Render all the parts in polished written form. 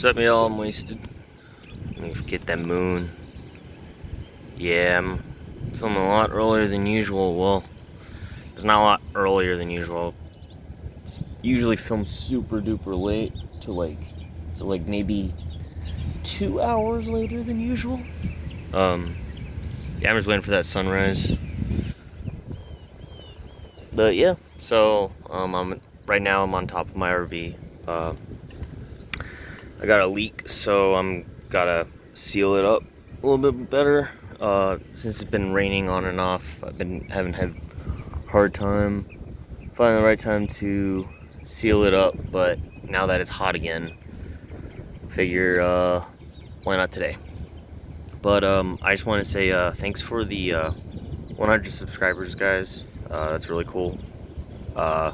What's up, y'all? I'm wasted. Let me get that moon. Yeah, I'm filming a lot earlier than usual. Well, it's not a lot earlier than usual. Usually film super duper late to like maybe 2 hours later than usual. Yeah, I'm just waiting for that sunrise. But yeah, so right now I'm on top of my RV. I got a leak, so I'm gotta seal it up a little bit better. Since it's been raining on and off, haven't had a hard time finding the right time to seal it up. But now that it's hot again, figure why not today? But I just want to say thanks for the 100 subscribers, guys. That's really cool. I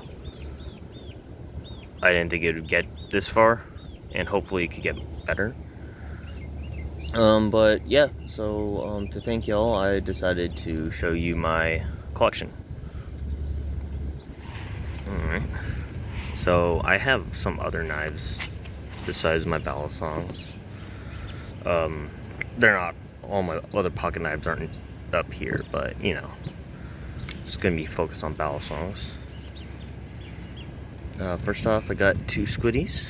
didn't think it would get this far, and hopefully it could get better. But yeah, so to thank y'all, I decided to show you my collection. Alright, so I have some other knives besides my balisongs. They're not, all my other pocket knives aren't up here, but you know, it's gonna be focused on balisongs. First off, I got 2 squiddies.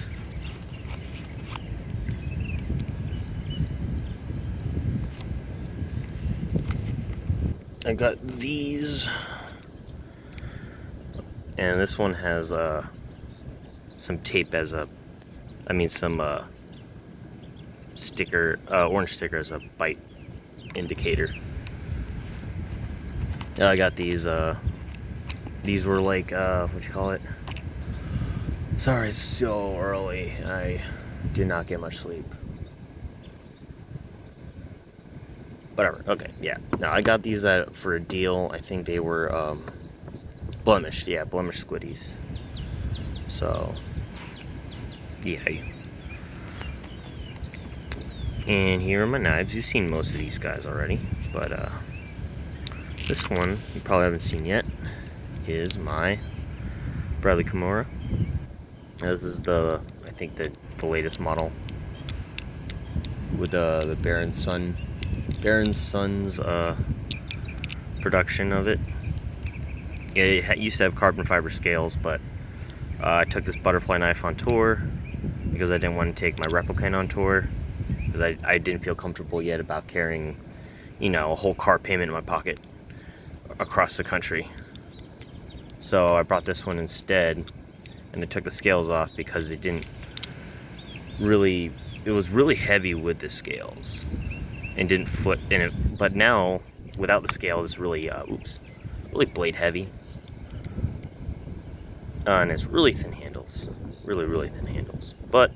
I got these, and this one has some tape as a, some sticker, orange sticker as a bite indicator. I got these were like, what you call it? Sorry, it's so early. I did not get much sleep. Whatever, okay, yeah. No, I got these for a deal. I think they were blemished, yeah, blemished squiddies. So, yeah. And here are my knives. You've seen most of these guys already, but this one you probably haven't seen yet is my Bradley Kimura. This is I think the latest model with the Baron's Son's production of it. It used to have carbon fiber scales, but I took this butterfly knife on tour because I didn't want to take my replicant on tour, because I didn't feel comfortable yet about carrying, you know, a whole car payment in my pocket across the country. So I brought this one instead, and they took the scales off because it was really heavy with the scales and didn't foot in it. But now without the scales, it's really really blade heavy, and it's really thin handles, really thin handles. But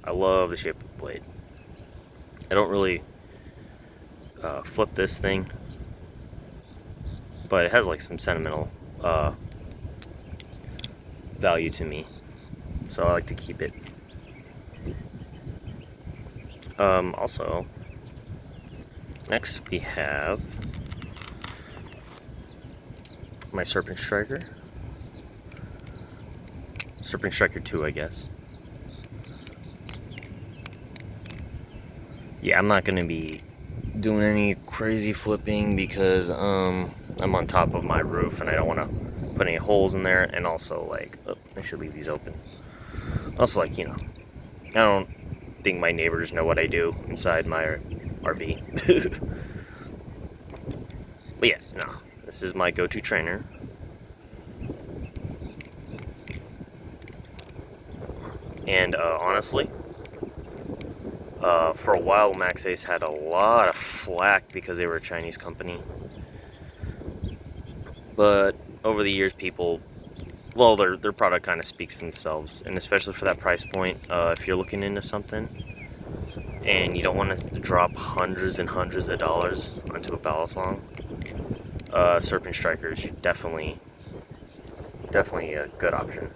I love the shape of the blade. I don't really flip this thing, but it has like some sentimental value to me, so I like to keep it. Also, next we have my Serpent Striker 2, I guess. Yeah, I'm not gonna be doing any crazy flipping because I'm on top of my roof and I don't want to put any holes in there, and also like, oh, I should leave these open. Also, like, you know, I don't think my neighbors know what I do inside my RV. But yeah, no, this is my go-to trainer. And honestly, for a while Max Ace had a lot of flack because they were a Chinese company. But over the years, people, well, their product kind of speaks for themselves, and especially for that price point, if you're looking into something and you don't want to drop hundreds and hundreds of dollars onto a balisong, Serpent Striker is definitely a good option.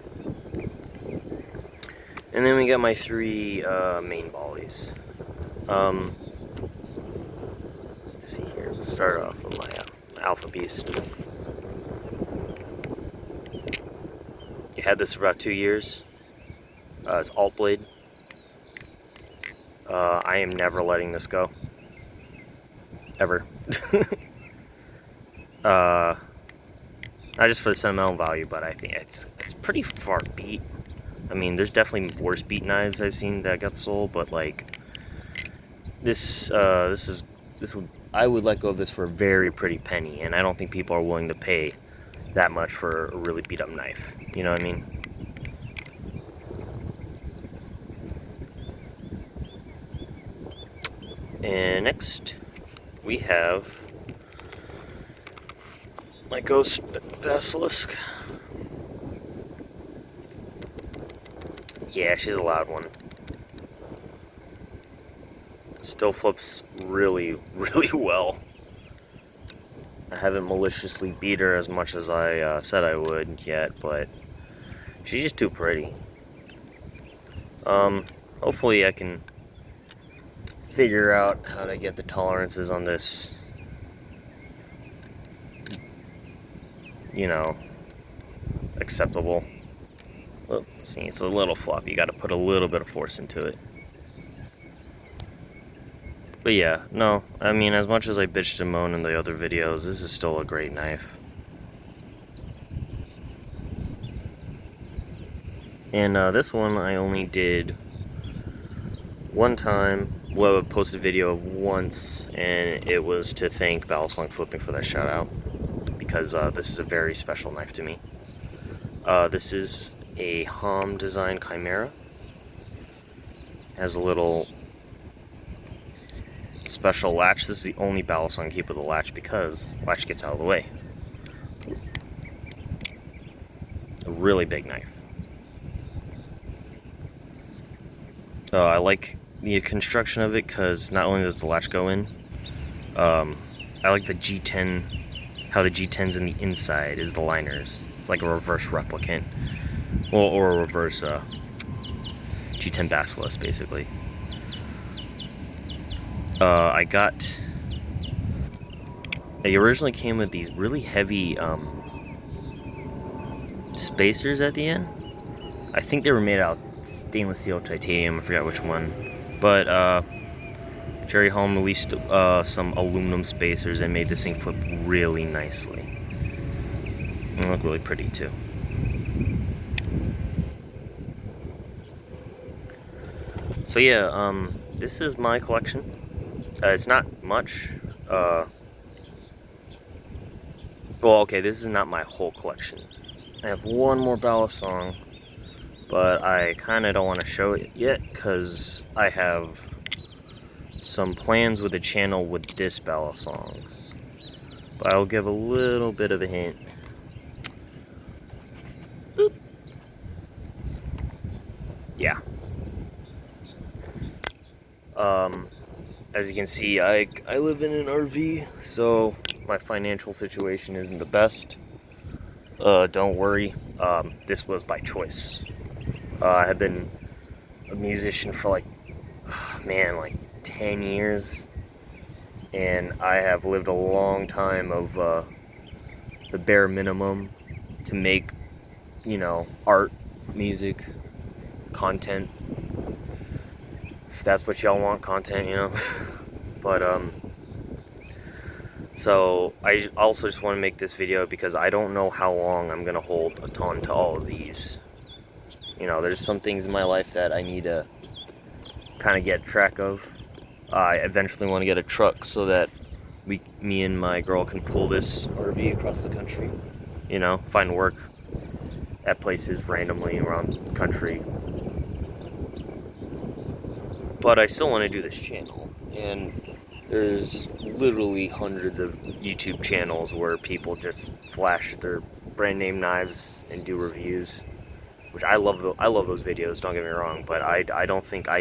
And then we got my 3 main bollies. Let's see here. Let's start off with my Alpha Beast. You had this for about 2 years. It's alt blade. I am never letting this go. Ever. Not just for the sentimental value, but I think it's pretty far beat. I mean, there's definitely worse beat knives I've seen that got sold, but like this would, I would let go of this for a very pretty penny, and I don't think people are willing to pay that much for a really beat up knife. You know what I mean? And next we have my ghost basilisk. Yeah, she's a loud one. Still flips really, really well. I haven't maliciously beat her as much as I said I would yet, but she's just too pretty. Hopefully I can figure out how to get the tolerances on this, you know, acceptable. Well, see, it's a little floppy. You got to put a little bit of force into it. But yeah, no, I mean, as much as I bitched and moaned in the other videos, this is still a great knife. And this one I only did one time. Well, I posted a video of once, and it was to thank Balisong Flipping for that shout out, because this is a very special knife to me. This is a Hom design Chimera. Has a little special latch. This is the only Balisong I keep with a latch because the latch gets out of the way. A really big knife. I like the construction of it because not only does the latch go in, I like the G10, how the G10's in the inside is the liners. It's like a reverse replicant, well, or a reverse G10 basilisk, basically. It originally came with these really heavy spacers at the end. I think they were made out of stainless steel titanium, I forgot which one. But Jerry Hom released some aluminum spacers and made this thing flip really nicely. And look really pretty too. So yeah, this is my collection. It's not much. Well, okay, this is not my whole collection. I have one more Balisong, but I kind of don't want to show it yet because I have some plans with the channel with this Balisong. But I'll give a little bit of a hint. Boop. Yeah. As you can see, I live in an RV, so my financial situation isn't the best. Don't worry, this was by choice. I have been a musician for like 10 years, and I have lived a long time of the bare minimum to make, you know, art, music, content. If that's what y'all want, content, you know. But so I also just want to make this video because I don't know how long I'm gonna hold on to all of these. You know, there's some things in my life that I need to kind of get track of. I eventually want to get a truck so that me and my girl can pull this RV across the country. You know, find work at places randomly around the country. But I still want to do this channel, and there's literally hundreds of YouTube channels where people just flash their brand name knives and do reviews, which I love those videos, don't get me wrong, but I don't think I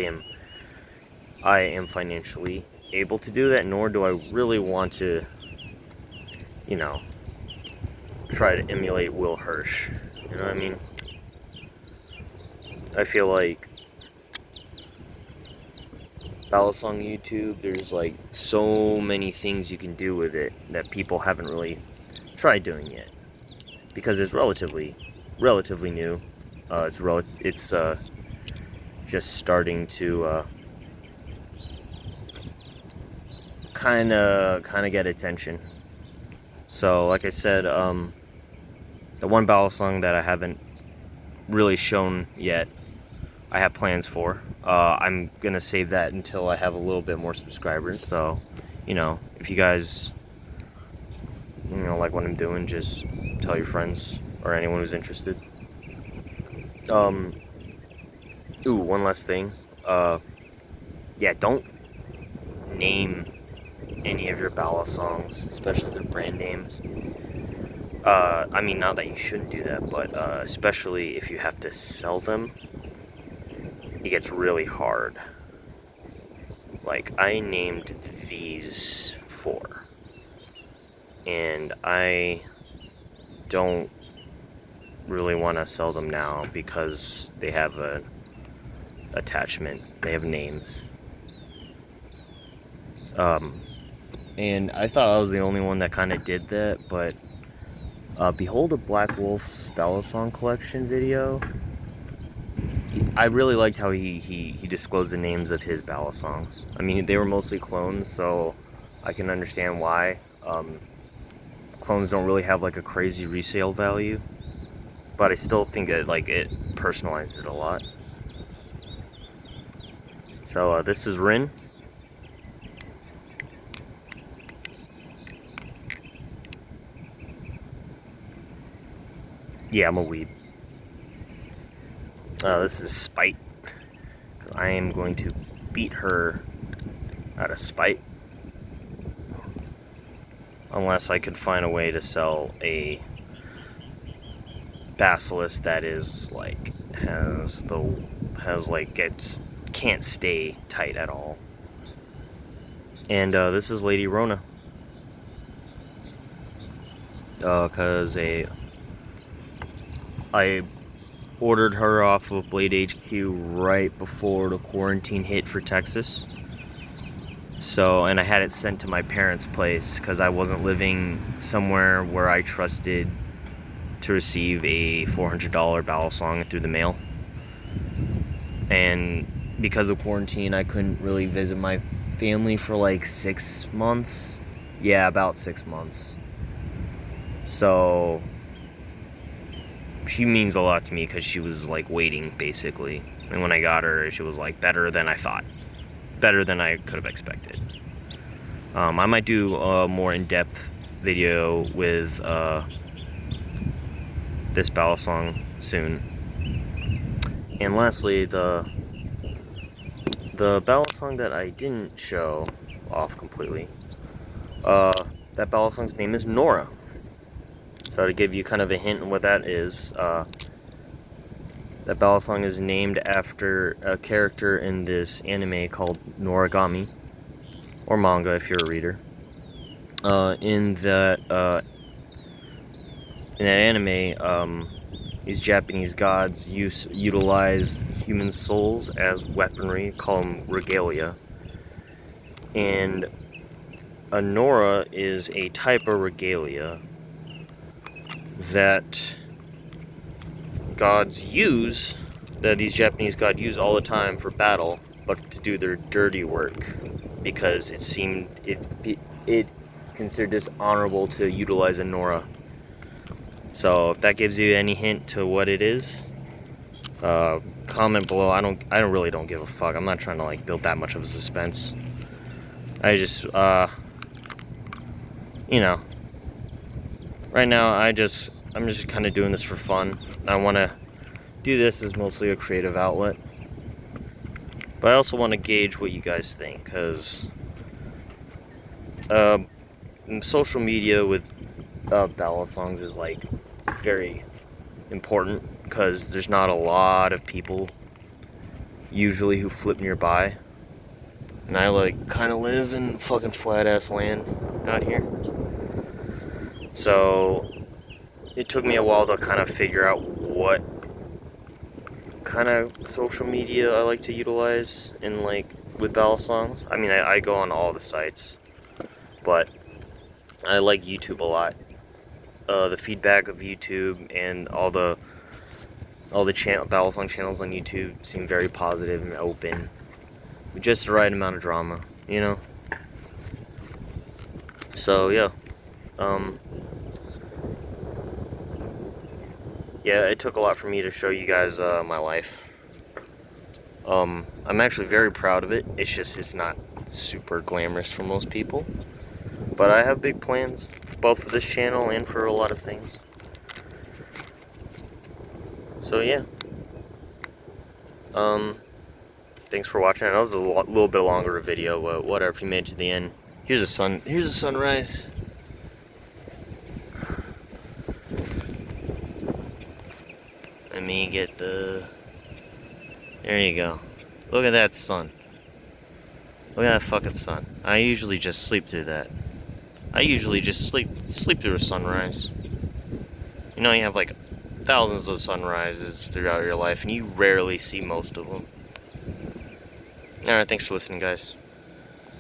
am financially able to do that, nor do I really want to, you know, try to emulate Will Hirsch. You know what I mean? I feel like Balisong YouTube, there's like so many things you can do with it that people haven't really tried doing yet, because it's relatively new. It's just starting to kind of get attention. So like I said, the one balisong that I haven't really shown yet, I have plans for. I'm gonna save that until I have a little bit more subscribers. So, you know, if you guys, you know, like what I'm doing, just tell your friends or anyone who's interested. Ooh, one last thing. Yeah, don't name any of your balisongs, especially their brand names. I mean, not that you shouldn't do that, but especially if you have to sell them, it gets really hard. Like, I named these 4, and I don't really want to sell them now because they have a attachment, they have names. And I thought I was the only one that kind of did that, but Behold a Black Wolf's balisong collection video, I really liked how he disclosed the names of his balisongs. I mean, they were mostly clones, so I can understand why. Clones don't really have like a crazy resale value, but I still think that like it personalized it a lot. So this is Rin. Yeah, I'm a weeb. This is Spite. I am going to beat her out of spite. Unless I could find a way to sell a basilisk that is like can't stay tight at all. And this is Lady Rona. Cause I ordered her off of Blade HQ right before the quarantine hit for Texas. So, and I had it sent to my parents' place because I wasn't living somewhere where I trusted to receive a $400 balisong through the mail. And because of quarantine, I couldn't really visit my family for like 6 months. Yeah, about 6 months. So she means a lot to me because she was like waiting basically, and when I got her, she was like better than I thought, better than I could have expected. I might do a more in-depth video with this balisong soon. And lastly, the balisong that I didn't show off completely, that balisong's name is Nora. So to give you kind of a hint on what that is, that balisong is named after a character in this anime called Noragami, or manga if you're a reader. In that anime, these Japanese gods utilize human souls as weaponry, call them regalia. And a Nora is a type of regalia that these Japanese gods use all the time for battle, but to do their dirty work, because it's considered dishonorable to utilize a Nora. So if that gives you any hint to what it is, comment below. I really don't give a fuck. I'm not trying to like build that much of a suspense. I just you know, right now I'm just kind of doing this for fun. I want to do this as mostly a creative outlet, but I also want to gauge what you guys think, because social media with balisongs is like very important, because there's not a lot of people usually who flip nearby, and I like kind of live in fucking flat ass land out here. So it took me a while to kind of figure out what kind of social media I like to utilize in like with balisongs. I mean, I go on all the sites, but I like YouTube a lot. The feedback of YouTube and all the balisong channels on YouTube seem very positive and open, with just the right amount of drama, you know. So yeah, yeah, it took a lot for me to show you guys my life. I'm actually very proud of it. It's not super glamorous for most people, but I have big plans, both for this channel and for a lot of things. So yeah, thanks for watching. I know this is a little bit longer a video, but whatever. If you made it to the end, here's a sunrise. Let me get the. There you go. Look at that sun. Look at that fucking sun. I usually just sleep through that. I usually just sleep through a sunrise. You know, you have like thousands of sunrises throughout your life, and you rarely see most of them. Alright, thanks for listening, guys.